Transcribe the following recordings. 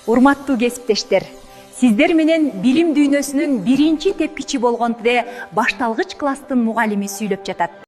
Урматтуу кесиптештер, сиздер менен билим дүйнөсүнүн биринчи тепкичи болгондо башталгыч класстын мугалими сүйлөп жатат.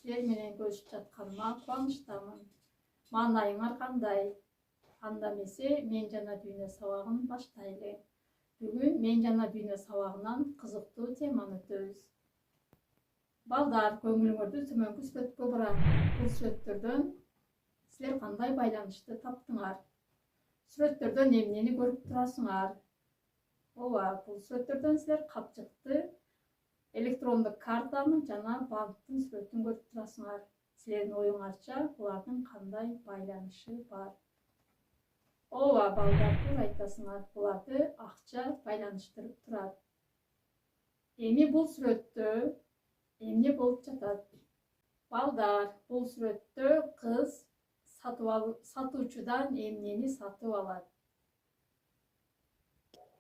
Силер менен көрүшүп жатканыма кубанычтамын. Маанайыңар кандай? Анда эмесе мен жана дүйнө сабагын баштайлы. Бүгүн мен жана дүйнө сабагынан кызыктуу теманы өтөбүз. Балдар, көңүлүңөрдү төмөнкү сүрөткө бурам. Бул сүрөттөрдөн силер кандай байланышты таптыңар? Сүрөттөрдөн эмнени көрүп турасыңар? Ооба, бул сүрөттөрдөн силер капчыкты, электрондук картаны жана банктын сүрөтүн көрүп турасыңар. Силердин оюңарча булардын кандай байланышы бар? Ооба, балдар, туура айтасыңар. Буларды акча байланыштырып турат. Эми бул сүрөттө эмне болуп жатат? Балдар, бул сүрөттө кыз сатуучудан эмнени сатып алат?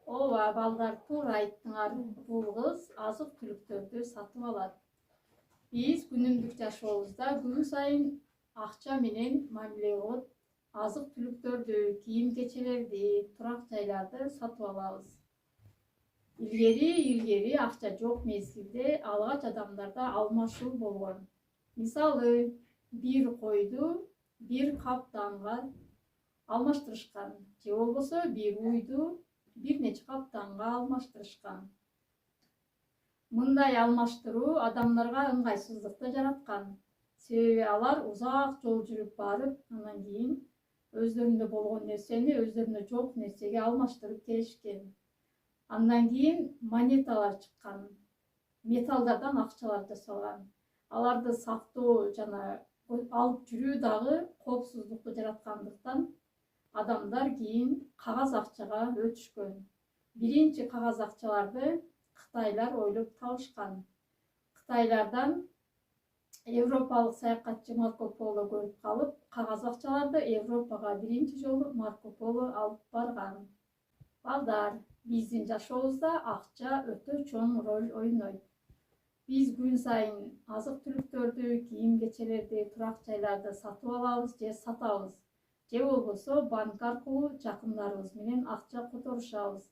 Ооба, балдар, туура айттыңар. Бул кыз азык-түлүктөрдү сатып алат. Биз күнүмдүк жашообузда күн сайын акча менен мамиле кылып, азык-түлүктөрдү, кийим-кечелерди, турак жайларды сатып алабыз. Илгери акча жок мезгилде алгач адамдарда алмашуу болгон. Мисалы, бир койду бир каптанга алмаштырышкан, же болбосо бир уйду бир нече каптанга алмаштырышкан. Мындай алмаштыруу адамдарга ыңгайсыздыкты жараткан. Себеби алар узак жол жүрүп барып, анан кийин өздөрүндө болгон нерсени өздөрүндө жок нерсеге алмаштырып келишкен. Андан кийин монеталар чыккан. Металлдардан акчалар жасалган. Аларды сактоо жана алып жүрүү дагы коопсуздукту жараткандыктан адамдар кийин кагаз акчага өтүшкөн. Биринчи кагаз акчаларды Кытайлар ойлоп табышкан. Кытайлардан Европалык саякатчы Марко Поло көрүп калып, кагаз акчаларды Европага биринчи жолу Марко Поло алып барган. Балдар, биздин жашообузда акча өтө чоң роль ойнойт. Биз күн сайын азык-түлүктөрдү, кийим-кечелерди, турак жайларды сатып алабыз же сатабыз. Же болбосо банк аркылуу жакындарыбыз менен акча которушабыз.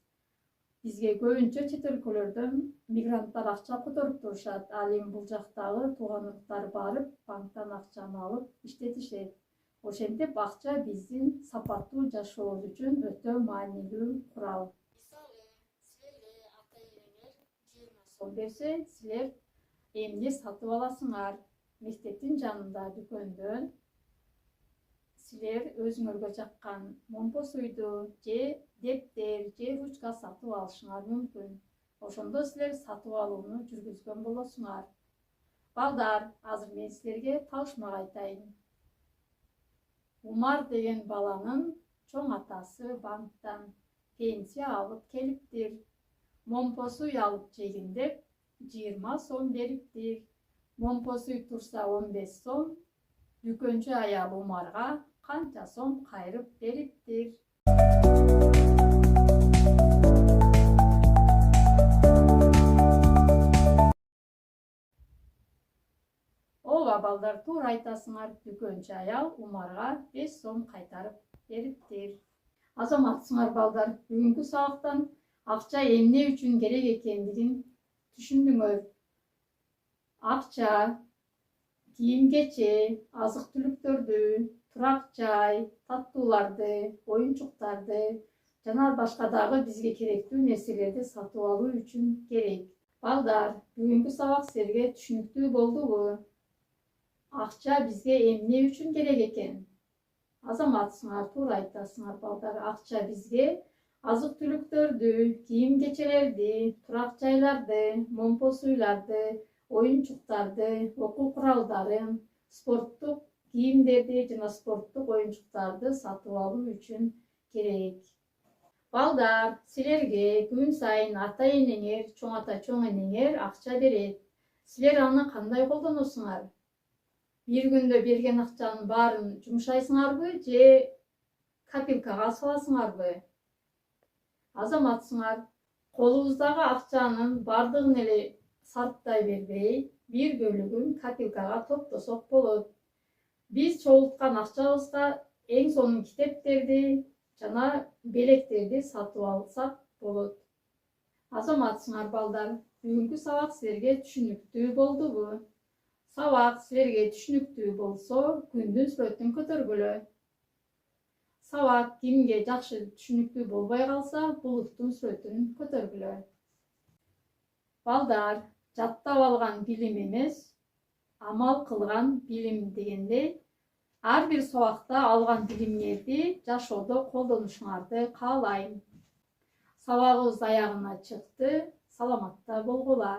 Бизге көбүнчө чет өлкөлөрдөн мигранттар акча которуп турушат. Ал эми бул жактагы туугандыктар барып, банктан акчаны алып иштетишет. Ошентип акча биздин сапаттуу жашообуз үчүн өтө маанилүү курал. Мисалы, силерге ата-энеңер 20 сом берсе, силер эмне сатып аласыңар? Мектептин жанында дүкөндөн силер өзүңөргө жаккан момпо суйду же дептер же ручка сатып алышыңар мүмкүн. Ошондо силер сатып алууну жүргүзгөн болосуңар. Балдар, азыр мен силерге табышмак айтайын. Умар деген баланын чоң атасы банктан пенсия алып келиптир. Момпо суй алып жегин деп 20 сом бериптир. Момпо суй турса 15 сом, дүкөнчү аял Умарга канча сом кайрып бериптир. Ооба балдар, туура айтасыңар, дүкөнчү аял Умарга 5 сом кайтарып бериптир. Азаматсыңар балдар, бүгүнкү сабактан акча эмне үчүн керек экендигин түшүндүңөр. Акча кийим-кече, азык-түлүктөрдү, турак жай, таттууларды, оюнчуктарды жана башка дагы бизге керектүү нерселерди сатып алуу үчүн керек. Балдар, бүгүнкү сабак силерге түшүнүктүү болдубу? Акча бизге эмне үчүн керек экен? Азаматсыңар, туура айтасыңар балдар. Акча бизге азык-түлүктөрдү, кийим-кечелерди, турак жайларды, момпо суйларды, оюнчуктарды, окуу куралдарын, спорттук кийимдерди жана спорттук оюнчуктарды сатып алуу үчүн керек. Балдар, силерге күн сайын ата-энеңер, чоң ата, чоң энеңер акча берет. Силер аны кандай колдоносуңар? Бир күндө берген акчанын баарын жумшайсыңарбы же копилкага саласыңарбы? Азаматсыңар, колубуздагы акчанын бардыгын эле сарптай бербей, бир бөлүгүн копилкага топтосок болот. Биз чогулткан акчабызга эң сонун китептерди жана белектерди сатып алсак болот. Азаматсыңар балдар, бүгүнкү сабак силерге түшүнүктүү болдубу? Сабак силерге түшүнүктүү болсо, күндүн сүрөтүн көтөргүлө. Сабак кимге жакшы түшүнүктүү болбой калса, булуттун сүрөтүн көтөргүлө. Балдар, жаттап алган билим эмес, амал кылган билим дегендей, ар бир сабакта алган билимиңерди жашоодо колдонушуңарды каалайм. Сабагыбыз аягына чыкты, саламатта болгула.